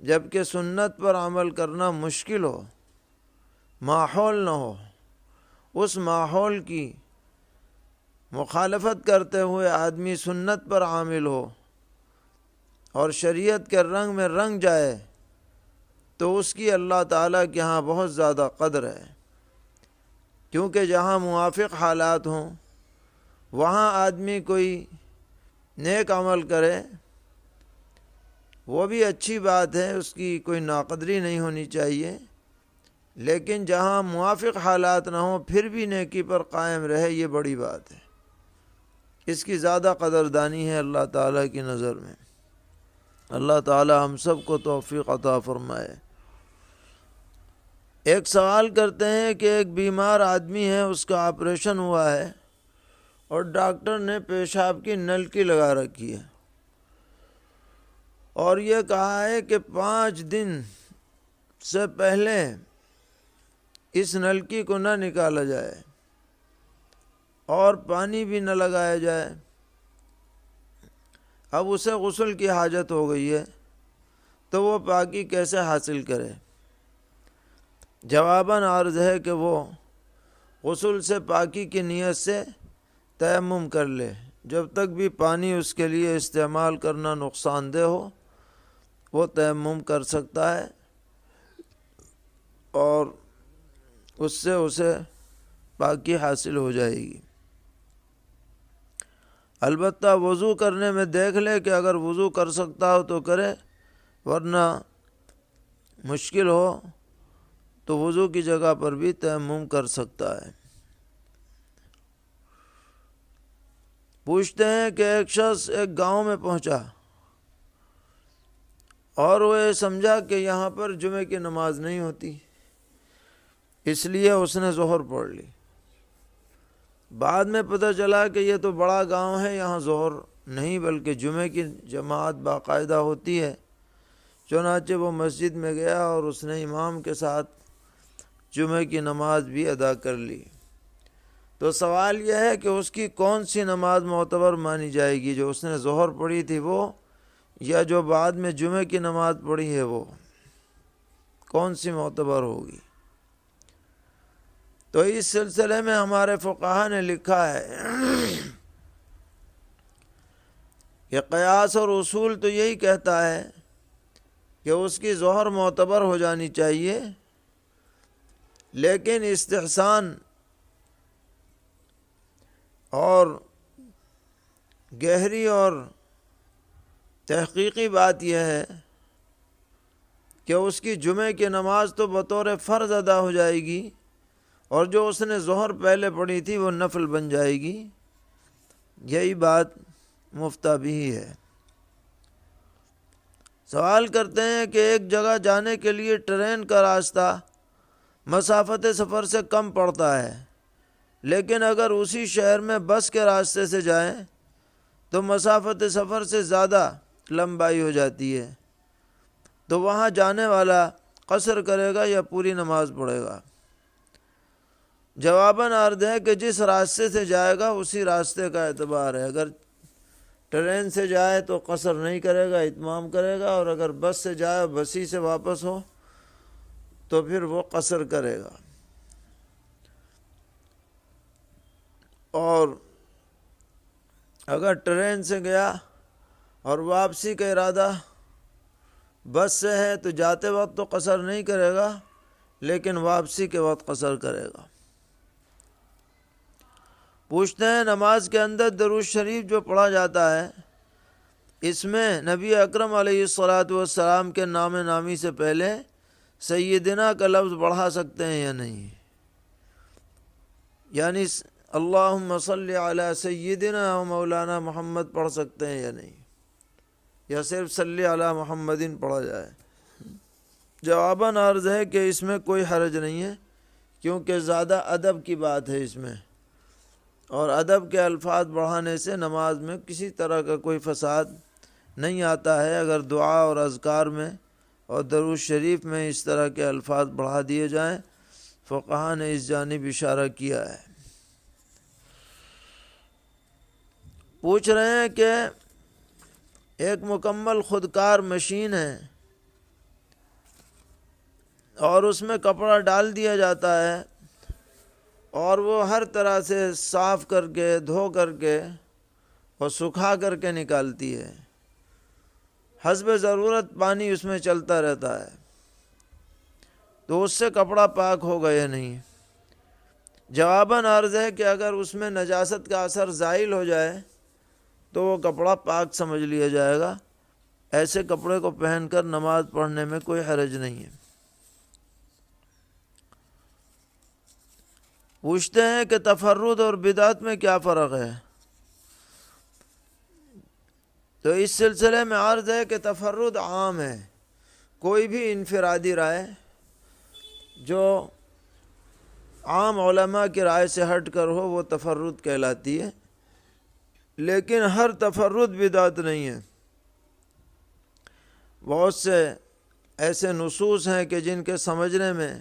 جبکہ سنت پر عمل کرنا مشکل ہو، ماحول نہ ہو، اس ماحول کی مخالفت کرتے ہوئے آدمی سنت پر عامل ہو اور شریعت کے رنگ میں رنگ جائے تو اس کی اللہ تعالیٰ کے ہاں بہت زیادہ قدر ہے، کیونکہ جہاں موافق حالات ہوں وہاں آدمی کوئی نیک عمل کرے وہ بھی اچھی بات ہے، اس کی کوئی ناقدری نہیں ہونی چاہیے، لیکن جہاں موافق حالات نہ ہوں پھر بھی نیکی پر قائم رہے، یہ بڑی بات ہے، اس کی زیادہ قدردانی ہے اللہ تعالیٰ کی نظر میں۔ اللہ تعالیٰ ہم سب کو توفیق عطا فرمائے۔ ایک سوال کرتے ہیں کہ ایک بیمار آدمی ہے، اس کا آپریشن ہوا ہے اور ڈاکٹر نے پیشاب کی نلکی لگا رکھی ہے اور یہ کہا ہے کہ 5 دن سے پہلے اس نلکی کو نہ نکالا جائے اور پانی بھی نہ لگایا جائے۔ اب اسے غسل کی حاجت ہو گئی ہے تو وہ پاکی کیسے حاصل کرے؟ جواباً عرض ہے کہ وہ غسل سے پاکی کی نیت سے تیمم کر لے، جب تک بھی پانی اس کے لیے استعمال کرنا نقصان دہ ہو وہ تیمم کر سکتا ہے اور اس سے اسے پاکی حاصل ہو جائے گی۔ البتہ وضو کرنے میں دیکھ لے کہ اگر وضو کر سکتا ہو تو کرے، ورنہ مشکل ہو تو وضو کی جگہ پر بھی تیمم کر سکتا ہے۔ پوچھتے ہیں کہ ایک شخص ایک گاؤں میں پہنچا اور وہ یہ سمجھا کہ یہاں پر جمعے کی نماز نہیں ہوتی، اس لیے اس نے ظہر پڑھ لی۔ بعد میں پتہ چلا کہ یہ تو بڑا گاؤں ہے، یہاں ظہر نہیں بلکہ جمعے کی جماعت باقاعدہ ہوتی ہے۔ چنانچہ وہ مسجد میں گیا اور اس نے امام کے ساتھ جمعے کی نماز بھی ادا کر لی۔ تو سوال یہ ہے کہ اس کی کون سی نماز معتبر مانی جائے گی، جو اس نے ظہر پڑھی تھی وہ، یا جو بعد میں جمعے کی نماز پڑھی ہے وہ، کون سی معتبر ہوگی؟ تو اس سلسلے میں ہمارے فقہا نے لکھا ہے کہ قیاس اور اصول تو یہی کہتا ہے کہ اس کی ظہر معتبر ہو جانی چاہیے، لیکن استحسان اور گہری اور تحقیقی بات یہ ہے کہ اس کی جمعے کی نماز تو بطور فرض ادا ہو جائے گی اور جو اس نے ظہر پہلے پڑھی تھی وہ نفل بن جائے گی۔ یہی بات مفتابی ہے۔ سوال کرتے ہیں کہ ایک جگہ جانے کے لیے ٹرین کا راستہ مسافت سفر سے کم پڑتا ہے، لیکن اگر اسی شہر میں بس کے راستے سے جائیں تو مسافت سفر سے زیادہ لمبائی ہو جاتی ہے، تو وہاں جانے والا قصر کرے گا یا پوری نماز پڑھے گا؟ جواباً عرض ہے کہ جس راستے سے جائے گا اسی راستے کا اعتبار ہے۔ اگر ٹرین سے جائے تو قصر نہیں کرے گا، اتمام کرے گا، اور اگر بس سے جائے بسی سے واپس ہو تو پھر وہ قصر کرے گا۔ اور اگر ٹرین سے گیا اور واپسی کا ارادہ بس سے ہے تو جاتے وقت تو قصر نہیں کرے گا، لیکن واپسی کے وقت قصر کرے گا۔ پوچھتے ہیں نماز کے اندر درود شریف جو پڑھا جاتا ہے، اس میں نبی اکرم علیہ الصلاۃ کے نام نامی سے پہلے سیدنا کا لفظ بڑھا سکتے ہیں یا نہیں؟ یعنی اللہم صلی علی سیدنا و مولانا محمد پڑھ سکتے ہیں یا نہیں، یا صرف صلی علی محمدin پڑھا جائے؟ جواباً عرض ہے کہ اس میں کوئی حرج نہیں ہے، کیونکہ زیادہ ادب کی بات ہے اس میں، اور ادب کے الفاظ بڑھانے سے نماز میں کسی طرح کا کوئی فساد نہیں آتا ہے۔ اگر دعا اور اذکار میں اور درود شریف میں اس طرح کے الفاظ بڑھا دیے جائیں، فقہا نے اس جانب اشارہ کیا ہے۔ پوچھ رہے ہیں کہ ایک مکمل خودکار مشین ہے اور اس میں کپڑا ڈال دیا جاتا ہے اور وہ ہر طرح سے صاف کر کے دھو کر کے اور سکھا کر کے نکالتی ہے، حسب ضرورت پانی اس میں چلتا رہتا ہے، تو اس سے کپڑا پاک ہوگا یا نہیں؟ جواباً عرض ہے کہ اگر اس میں نجاست کا اثر زائل ہو جائے تو وہ کپڑا پاک سمجھ لیا جائے گا، ایسے کپڑے کو پہن کر نماز پڑھنے میں کوئی حرج نہیں ہے۔ پوچھتے ہیں کہ تفرد اور بدعت میں کیا فرق ہے؟ تو اس سلسلے میں عرض ہے کہ تفرد عام ہے، کوئی بھی انفرادی رائے جو عام علماء کی رائے سے ہٹ کر ہو وہ تفرد کہلاتی ہے، لیکن ہر تفرد بدعت نہیں ہے۔ بہت سے ایسے نصوص ہیں کہ جن کے سمجھنے میں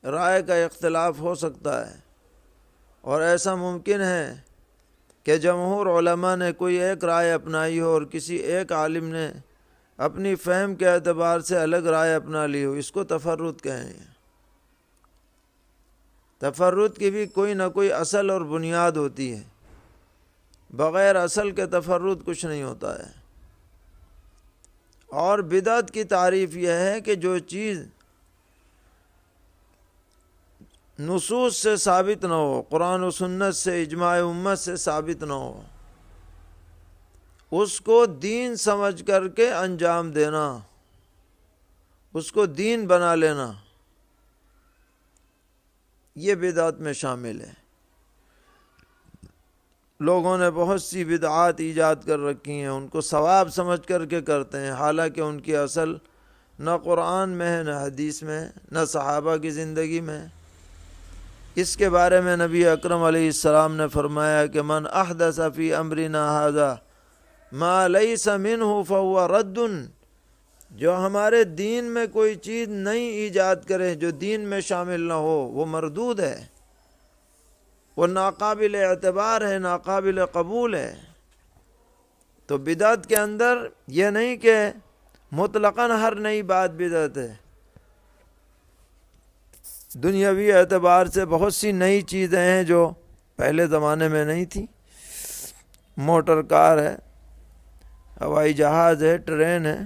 رائے کا اختلاف ہو سکتا ہے، اور ایسا ممکن ہے کہ جمہور علماء نے کوئی ایک رائے اپنائی ہو اور کسی ایک عالم نے اپنی فہم کے اعتبار سے الگ رائے اپنا لی ہو، اس کو تفرد کہیں گے۔ تفرد کی بھی کوئی نہ کوئی اصل اور بنیاد ہوتی ہے، بغیر اصل کے تفرد کچھ نہیں ہوتا ہے۔ اور بدعت کی تعریف یہ ہے کہ جو چیز نصوص سے ثابت نہ ہو، قرآن و سنت سے، اجماع امت سے ثابت نہ ہو، اس کو دین سمجھ کر کے انجام دینا، اس کو دین بنا لینا، یہ بدعت میں شامل ہے۔ لوگوں نے بہت سی بدعات ایجاد کر رکھی ہیں، ان کو ثواب سمجھ کر کے کرتے ہیں، حالانکہ ان کی اصل نہ قرآن میں ہے، نہ حدیث میں ہے، نہ صحابہ کی زندگی میں ہے۔ اس کے بارے میں نبی اکرم علیہ السلام نے فرمایا کہ من احدث فی امرنا ھذا ما لیس منہ فہو رد، جو ہمارے دین میں کوئی چیز نئی ایجاد کرے جو دین میں شامل نہ ہو وہ مردود ہے، وہ ناقابل اعتبار ہے، ناقابل قبول ہے۔ تو بدعت کے اندر یہ نہیں کہ مطلقاً ہر نئی بات بدعت ہے، دنیاوی اعتبار سے بہت سی نئی چیزیں ہیں جو پہلے زمانے میں نہیں تھیں، موٹر کار ہے، ہوائی جہاز ہے، ٹرین ہے،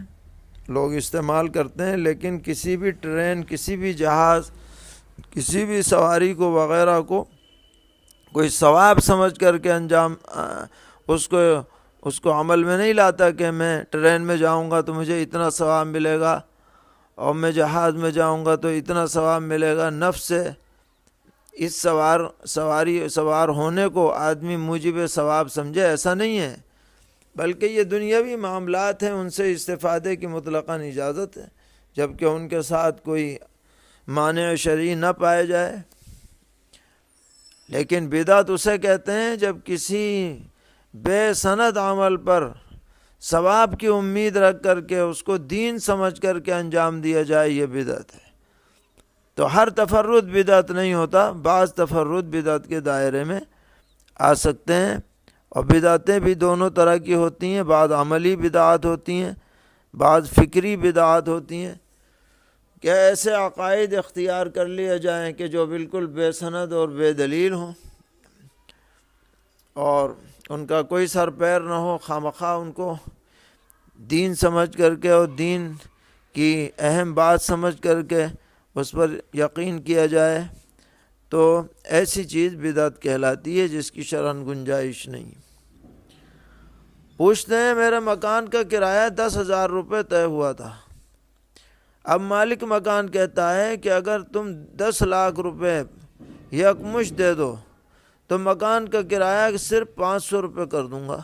لوگ استعمال کرتے ہیں، لیکن کسی بھی ٹرین، کسی بھی جہاز، کسی بھی سواری کو وغیرہ کو کوئی ثواب سمجھ کر کے انجام اس کو عمل میں نہیں لاتا کہ میں ٹرین میں جاؤں گا تو مجھے اتنا ثواب ملے گا اور میں جہاز میں جاؤں گا تو اتنا ثواب ملے گا۔ نفس سے اس سوار ہونے کو آدمی موجب ثواب سمجھے، ایسا نہیں ہے، بلکہ یہ دنیاوی معاملات ہیں، ان سے استفادے کی مطلقاً اجازت ہے، جبکہ ان کے ساتھ کوئی مانع شرعی نہ پائے جائے۔ لیکن بدعت اسے کہتے ہیں جب کسی بے سند عمل پر ثواب کی امید رکھ کر کے اس کو دین سمجھ کر کے انجام دیا جائے، یہ بدعت ہے۔ تو ہر تفرد بدعت نہیں ہوتا، بعض تفرد بدعت کے دائرے میں آ سکتے ہیں، اور بدعتیں بھی دونوں طرح کی ہوتی ہیں، بعض عملی بدعات ہوتی ہیں، بعض فکری بدعات ہوتی ہیں کہ ایسے عقائد اختیار کر لیے جائیں کہ جو بالکل بے سند اور بے دلیل ہوں اور ان کا کوئی سر پیر نہ ہو، خواہ ان کو دین سمجھ کر کے اور دین کی اہم بات سمجھ کر کے اس پر یقین کیا جائے، تو ایسی چیز بدعت کہلاتی ہے جس کی شرعاً گنجائش نہیں۔ پوچھتے ہیں میرے مکان کا کرایہ 10,000 روپے طے ہوا تھا، اب مالک مکان کہتا ہے کہ اگر تم 10 لاکھ روپے یکمشت دے دو تو مکان کا کرایہ صرف 500 روپے کر دوں گا،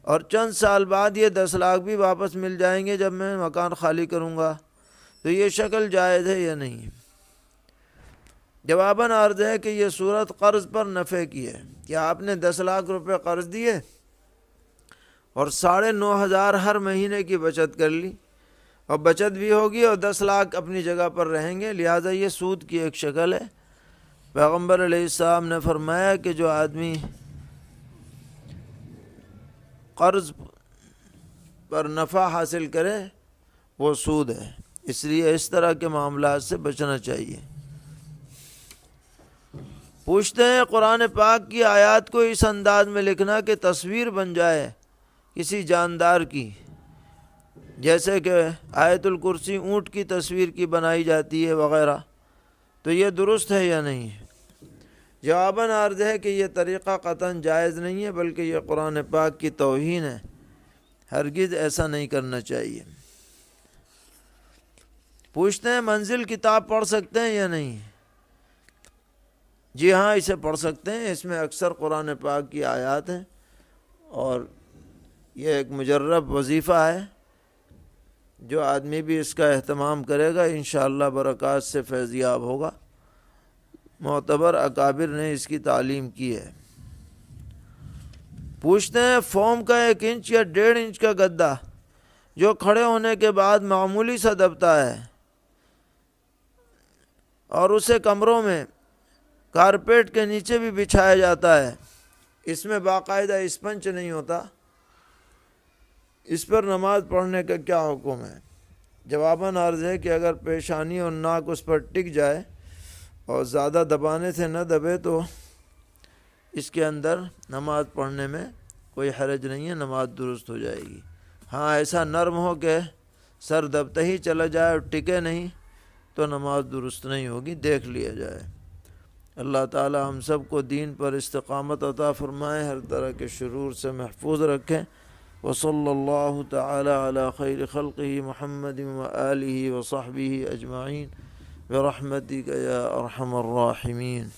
اور چند سال بعد یہ 10 لاکھ بھی واپس مل جائیں گے جب میں مکان خالی کروں گا، تو یہ شکل جائز ہے یا نہیں؟ جواباً عرض ہے کہ یہ صورت قرض پر نفع کی ہے کہ آپ نے 10 لاکھ روپے قرض دیے اور 9,500 ہر مہینے کی بچت کر لی، اور بچت بھی ہوگی اور 10 لاکھ اپنی جگہ پر رہیں گے، لہٰذا یہ سود کی ایک شکل ہے۔ پیغمبر علیہ السلام نے فرمایا کہ جو آدمی قرض پر نفع حاصل کرے وہ سود ہے، اس لیے اس طرح کے معاملات سے بچنا چاہیے۔ پوچھتے ہیں قرآن پاک کی آیات کو اس انداز میں لکھنا کہ تصویر بن جائے کسی جاندار کی، جیسے کہ آیت الکرسی اونٹ کی تصویر کی بنائی جاتی ہے وغیرہ، تو یہ درست ہے یا نہیں ہے؟ جواباً عرض ہے کہ یہ طریقہ قطعاً جائز نہیں ہے، بلکہ یہ قرآن پاک کی توہین ہے، ہرگز ایسا نہیں کرنا چاہیے۔ پوچھتے ہیں منزل کتاب پڑھ سکتے ہیں یا نہیں؟ جی ہاں، اسے پڑھ سکتے ہیں، اس میں اکثر قرآن پاک کی آیات ہیں، اور یہ ایک مجرب وظیفہ ہے، جو آدمی بھی اس کا اہتمام کرے گا انشاءاللہ برکات سے فیض یاب ہوگا۔ معتبر اکابر نے اس کی تعلیم کی ہے۔ پوچھتے ہیں فوم کا 1 انچ یا 1.5 انچ کا گدا جو کھڑے ہونے کے بعد معمولی سا دبتا ہے اور اسے کمروں میں کارپیٹ کے نیچے بھی بچھایا جاتا ہے، اس میں باقاعدہ اسپنچ نہیں ہوتا، اس پر نماز پڑھنے کا کیا حکم ہے؟ جواباً عرض ہے کہ اگر پیشانی اور ناک اس پر ٹک جائے اور زیادہ دبانے سے نہ دبے تو اس کے اندر نماز پڑھنے میں کوئی حرج نہیں ہے، نماز درست ہو جائے گی۔ ہاں ایسا نرم ہو کہ سر دبتے ہی چلا جائے اور ٹکے نہیں تو نماز درست نہیں ہوگی، دیکھ لیا جائے۔ اللہ تعالی ہم سب کو دین پر استقامت عطا فرمائے، ہر طرح کے شرور سے محفوظ رکھیں۔ وصلی اللہ تعالی علی خیر خلقہ محمد وآلہ وصحبہ اجمعین برحمتک یا ارحم الراحمین۔